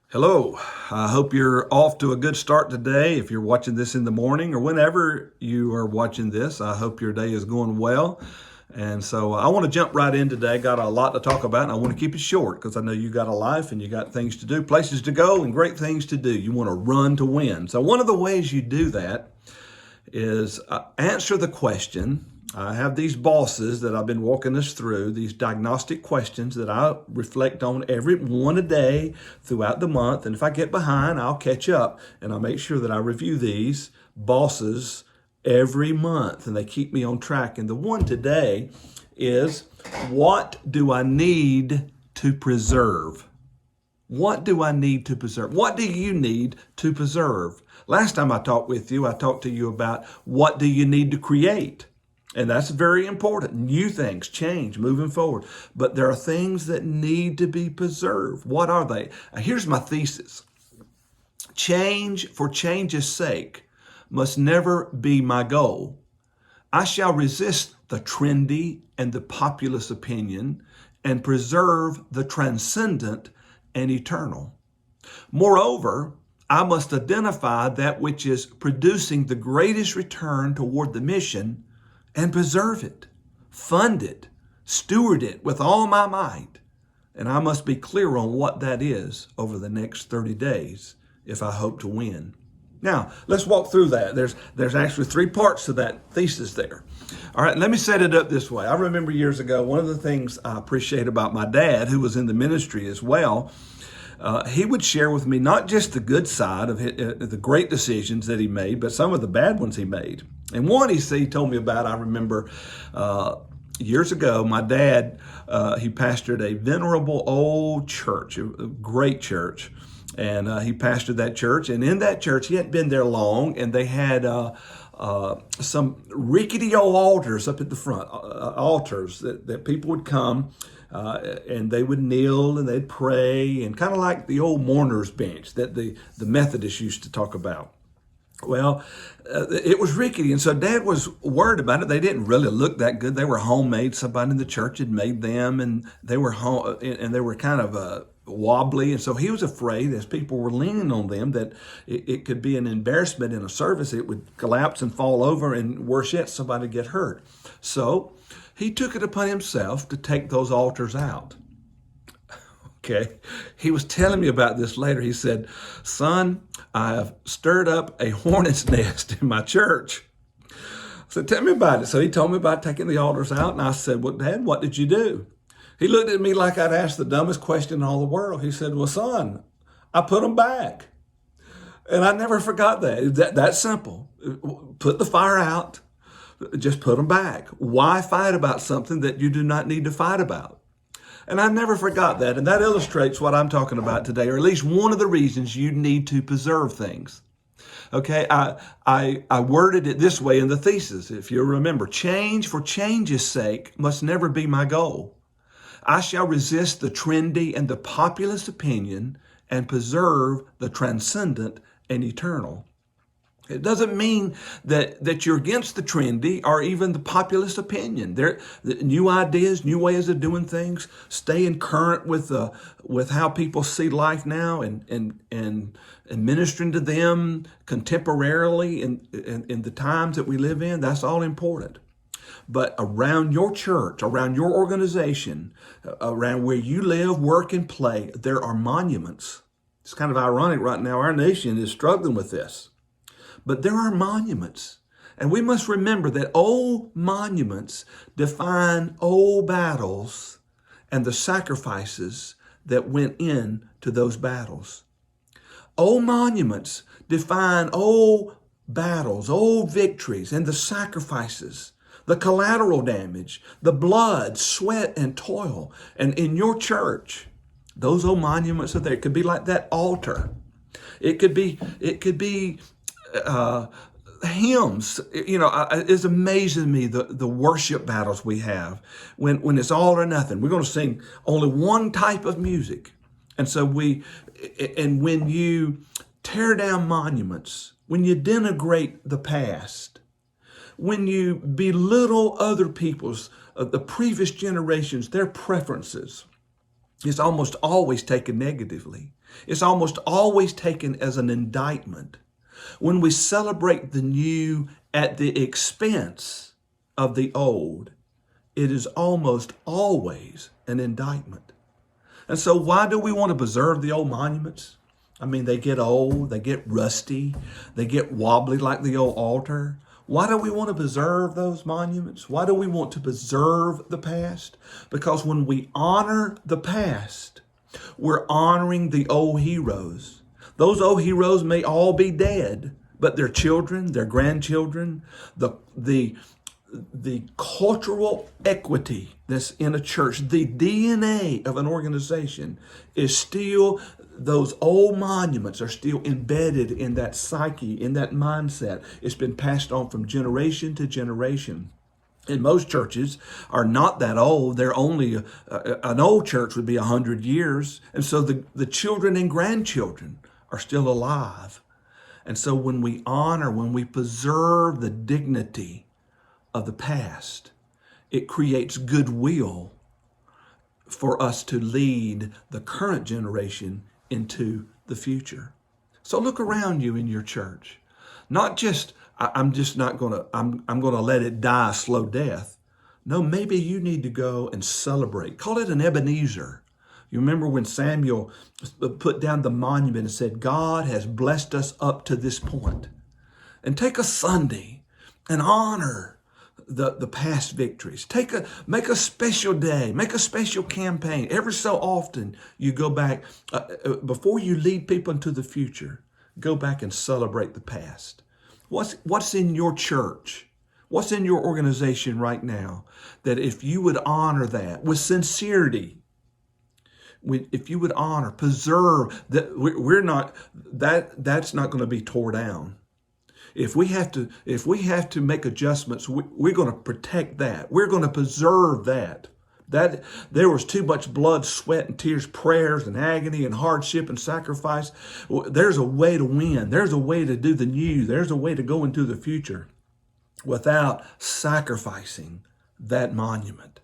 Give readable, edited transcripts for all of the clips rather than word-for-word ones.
Hello. I hope you're off to a good start today. If you're watching this in the morning or whenever you are watching this, I hope your day is going well. And so I want to jump right in today. Got a lot to talk about, and I want to keep it short because I know you got a life and you got things to do, places to go, and great things to do. You want to run to win. So one of the ways you do that is answer the question. I have these bosses that I've been walking us through, these diagnostic questions that I reflect on every one a day throughout the month. And if I get behind, I'll catch up and I'll make sure that I review these bosses every month and they keep me on track. And the one today is, what do I need to preserve? What do I need to preserve? What do you need to preserve? Last time I talked with you, I talked to you about what do you need to create? And that's very important. New things, change, moving forward. But there are things that need to be preserved. What are they? Here's my thesis. Change for change's sake must never be my goal. I shall resist the trendy and the populist opinion and preserve the transcendent and eternal. Moreover, I must identify that which is producing the greatest return toward the mission and preserve it, fund it, steward it with all my might. And I must be clear on what that is over the next 30 days if I hope to win. Now, let's walk through that. There's actually three parts to that thesis there. All right, let me set it up this way. I remember years ago, one of the things I appreciate about my dad, who was in the ministry as well, he would share with me not just the good side of the great decisions that he made, but some of the bad ones he made. And one he told me about, I remember years ago, my dad, he pastored a venerable old church, a great church. And he pastored that church. And in that church, he hadn't been there long, and they had some rickety old altars up at the front, altars that people would come and they would kneel and they'd pray, and kind of like the old mourner's bench that the Methodists used to talk about. Well, it was rickety, and so Dad was worried about it. They didn't really look that good. They were homemade. Somebody in the church had made them, and they were kind of wobbly, and so he was afraid, as people were leaning on them, that it could be an embarrassment in a service. It would collapse and fall over, and worse yet, somebody would get hurt. So he took it upon himself to take those altars out. Okay, he was telling me about this later. He said, "Son, I have stirred up a hornet's nest in my church." I said, "Tell me about it." So he told me about taking the altars out, and I said, "Well, Dad, what did you do?" He looked at me like I'd asked the dumbest question in all the world. He said, "Well, son, I put them back." And I never forgot that. That's simple. Put the fire out. Just put them back. Why fight about something that you do not need to fight about? And I never forgot that. And that illustrates what I'm talking about today, or at least one of the reasons you need to preserve things. Okay, I worded it this way in the thesis, if you remember. Change for change's sake must never be my goal. I shall resist the trendy and the populist opinion and preserve the transcendent and eternal. It doesn't mean that you're against the trendy or even the populist opinion. The new ideas, new ways of doing things, staying current with how people see life now, and ministering to them contemporarily in the times that we live in. That's all important. But around your church, around your organization, around where you live, work, and play, there are monuments. It's kind of ironic right now. Our nation is struggling with this. But there are monuments. And we must remember that old monuments define old battles and the sacrifices that went into those battles. Old monuments define old battles, old victories, and the sacrifices, the collateral damage, the blood, sweat, and toil. And in your church, those old monuments are there. It could be like that altar. It could be hymns. It's amazing to me the worship battles we have when it's all or nothing. We're going to sing only one type of music. And so when you tear down monuments, when you denigrate the past, when you belittle other people's, the previous generations, their preferences, It's almost always taken negatively. It's almost always taken as an indictment. When we celebrate the new at the expense of the old, it is almost always an indictment. And so why do we want to preserve the old monuments? I mean, they get old, they get rusty, they get wobbly like the old altar. Why do we want to preserve those monuments? Why do we want to preserve the past? Because when we honor the past, we're honoring the old heroes. Those old heroes may all be dead, but their children, their grandchildren, the cultural equity that's in a church, the DNA of an organization is still, those old monuments are still embedded in that psyche, in that mindset. It's been passed on from generation to generation. And most churches are not that old. They're only, an old church would be 100 years. And so the children and grandchildren are still alive. And so when we honor, when we preserve the dignity of the past, it creates goodwill for us to lead the current generation into the future. So look around you in your church. Not just, I'm going to let it die a slow death. No, maybe you need to go and celebrate. Call it an Ebenezer. You remember when Samuel put down the monument and said, God has blessed us up to this point. And take a Sunday and honor the past victories. Make a special day, make a special campaign. Every so often you go back, before you lead people into the future, go back and celebrate the past. What's in your church? What's in your organization right now that if you would honor that with sincerity, if you would honor, preserve, that that's not going to be tore down. If we have to make adjustments, we're going to protect that. We're going to preserve that. That there was too much blood, sweat, and tears, prayers, and agony, and hardship, and sacrifice. There's a way to win. There's a way to do the new. There's a way to go into the future without sacrificing that monument.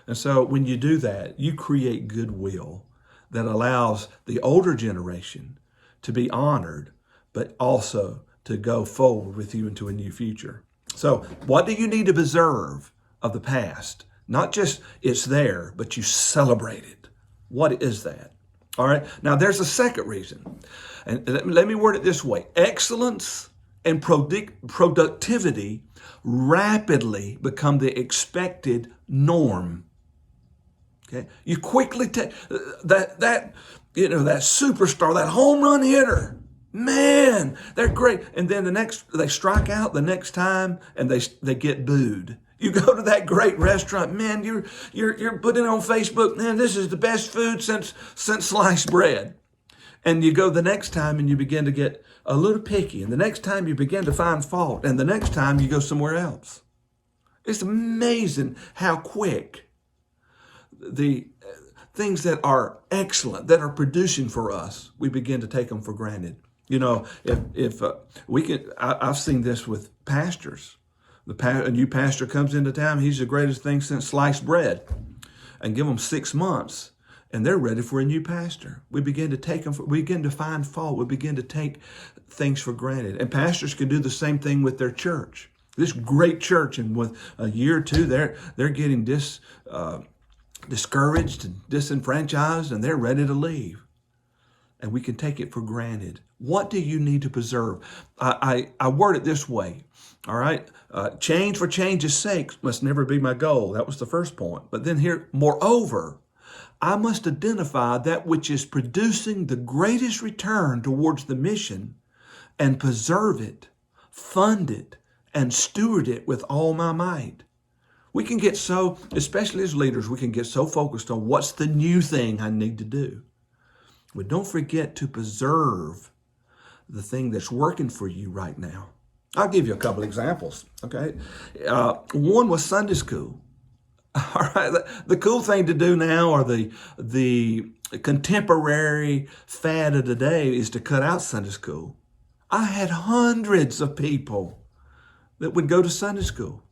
And so when you do that, you create goodwill that allows the older generation to be honored, but also to go forward with you into a new future. So what do you need to preserve of the past? Not just it's there, but you celebrate it. What is that? All right. Now there's a second reason. And let me word it this way. Excellence and productivity rapidly become the expected norm. Okay. You quickly take that superstar, that home run hitter. Man, they're great. And then they strike out the next time and they get booed. You go to that great restaurant, man, you're putting on Facebook, man, this is the best food since sliced bread. And you go the next time and you begin to get a little picky. And the next time you begin to find fault. And the next time you go somewhere else. It's amazing how quick the things that are excellent, that are producing for us, we begin to take them for granted. You know, if we can, I've seen this with pastors. A new pastor comes into town, he's the greatest thing since sliced bread. And give them 6 months, and they're ready for a new pastor. We begin to find fault. We begin to take things for granted. And pastors can do the same thing with their church. This great church, and with a year or two, they're getting discouraged and disenfranchised, and they're ready to leave. And we can take it for granted. What do you need to preserve? I word it this way, all right? Change for change's sake must never be my goal. That was the first point. But then here, moreover, I must identify that which is producing the greatest return towards the mission and preserve it, fund it, and steward it with all my might. We can get so, especially as leaders, we can get so focused on what's the new thing I need to do. But don't forget to preserve the thing that's working for you right now. I'll give you a couple examples, okay? One was Sunday school. All right, the cool thing to do now, or the contemporary fad of today, is to cut out Sunday school. I had hundreds of people that would go to Sunday school.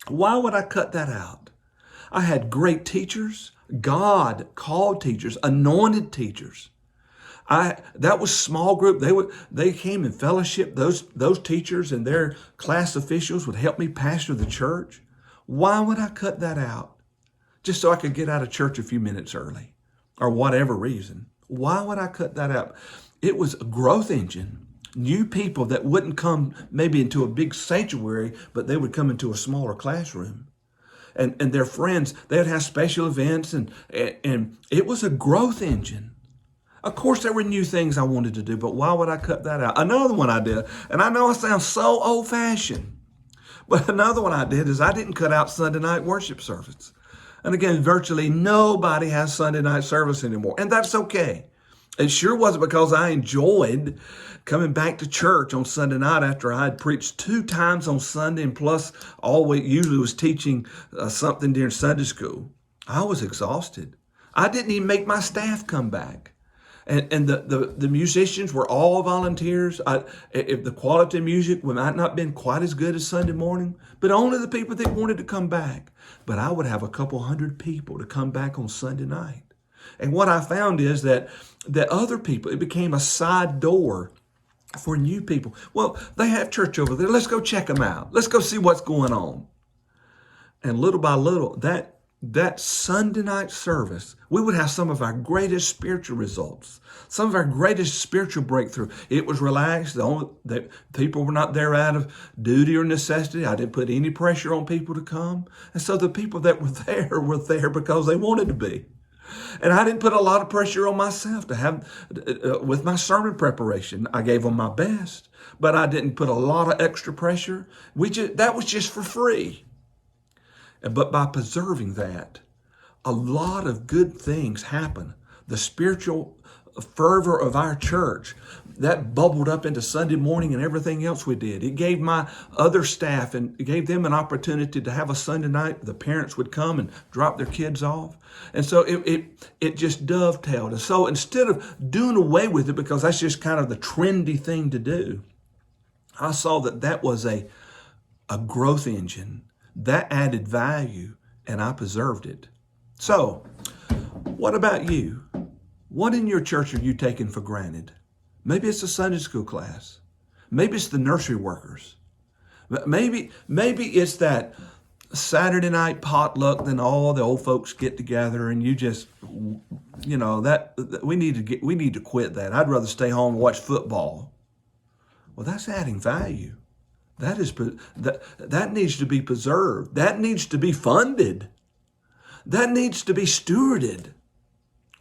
Why would I cut that out? I had great teachers. God called teachers, anointed teachers. That was small group. They came in fellowship. Those teachers and their class officials would help me pastor the church. Why would I cut that out? Just so I could get out of church a few minutes early, or whatever reason. Why would I cut that out? It was a growth engine. New people that wouldn't come maybe into a big sanctuary, but they would come into a smaller classroom. And their friends, they would have special events, and it was a growth engine. Of course, there were new things I wanted to do, but why would I cut that out? Another one I did, and I know I sound so old-fashioned, but another one I did is I didn't cut out Sunday night worship service. And again, virtually nobody has Sunday night service anymore, and that's okay. It sure wasn't because I enjoyed coming back to church on Sunday night after I had preached 2 times on Sunday, and plus always usually was teaching something during Sunday school. I was exhausted. I didn't even make my staff come back. And the musicians were all volunteers. If the quality of music might not have been quite as good as Sunday morning, but only the people that wanted to come back. But I would have a couple hundred people to come back on Sunday night. And what I found is that other people, it became a side door for new people. Well, they have church over there. Let's go check them out. Let's go see what's going on. And little by little, that Sunday night service, we would have some of our greatest spiritual results, some of our greatest spiritual breakthrough. It was relaxed. People were not there out of duty or necessity. I didn't put any pressure on people to come. And so the people that were there because they wanted to be. And I didn't put a lot of pressure on myself to have, with my sermon preparation. I gave them my best, but I didn't put a lot of extra pressure. That was just for free. But by preserving that, a lot of good things happen. The spiritual fervor of our church, that bubbled up into Sunday morning and everything else we did. It gave my other staff and gave them an opportunity to have a Sunday night. The parents would come and drop their kids off. And so it just dovetailed. And so instead of doing away with it, because that's just kind of the trendy thing to do, I saw that was a growth engine. That added value, and I preserved it. So, what about you? What in your church are you taking for granted? Maybe it's a Sunday school class. Maybe it's the nursery workers. Maybe it's that Saturday night potluck, then all the old folks get together and you just, that we need to quit that. I'd rather stay home and watch football. Well, that's adding value. That needs to be preserved. That needs to be funded. That needs to be stewarded.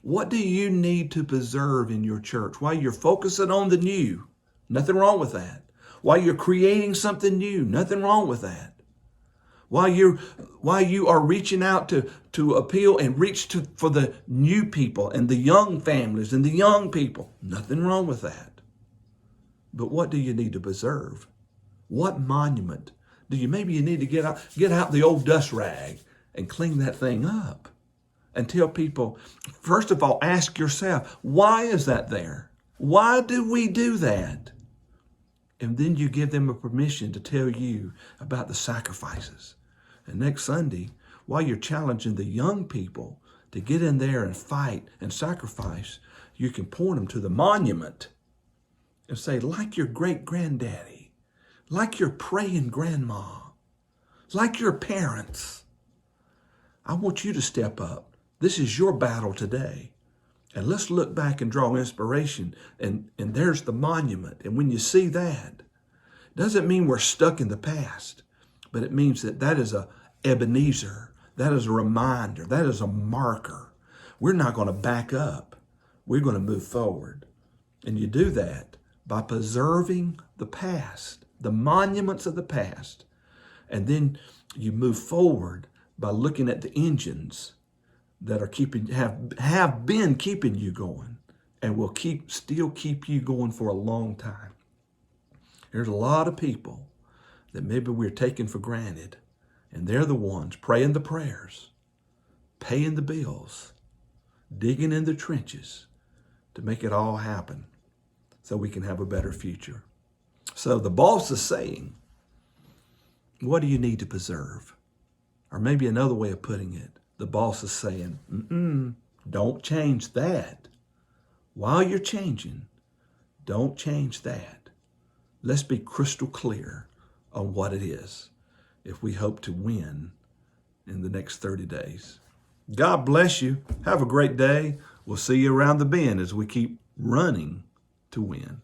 What do you need to preserve in your church? While you're focusing on the new, nothing wrong with that. While you're creating something new, nothing wrong with that. While you are reaching out to appeal and reach for the new people and the young families and the young people, nothing wrong with that. But what do you need to preserve? What monument do you? Maybe you need to get out the old dust rag and clean that thing up. And tell people, first of all, ask yourself, why is that there? Why do we do that? And then you give them a permission to tell you about the sacrifices. And next Sunday, while you're challenging the young people to get in there and fight and sacrifice, you can point them to the monument and say, like your great-granddaddy, like your praying grandma, like your parents, I want you to step up. This is your battle today. And let's look back and draw inspiration. And there's the monument. And when you see that, it doesn't mean we're stuck in the past, but it means that is a Ebenezer. That is a reminder. That is a marker. We're not going to back up. We're going to move forward. And you do that by preserving the past, the monuments of the past. And then you move forward by looking at the engines that are have been keeping you going and will still keep you going for a long time. There's a lot of people that maybe we're taking for granted, and they're the ones praying the prayers, paying the bills, digging in the trenches to make it all happen so we can have a better future. So the boss is saying, what do you need to preserve? Or maybe another way of putting it, the boss is saying, don't change that. While you're changing, don't change that. Let's be crystal clear on what it is if we hope to win in the next 30 days. God bless you. Have a great day. We'll see you around the bend as we keep running to win.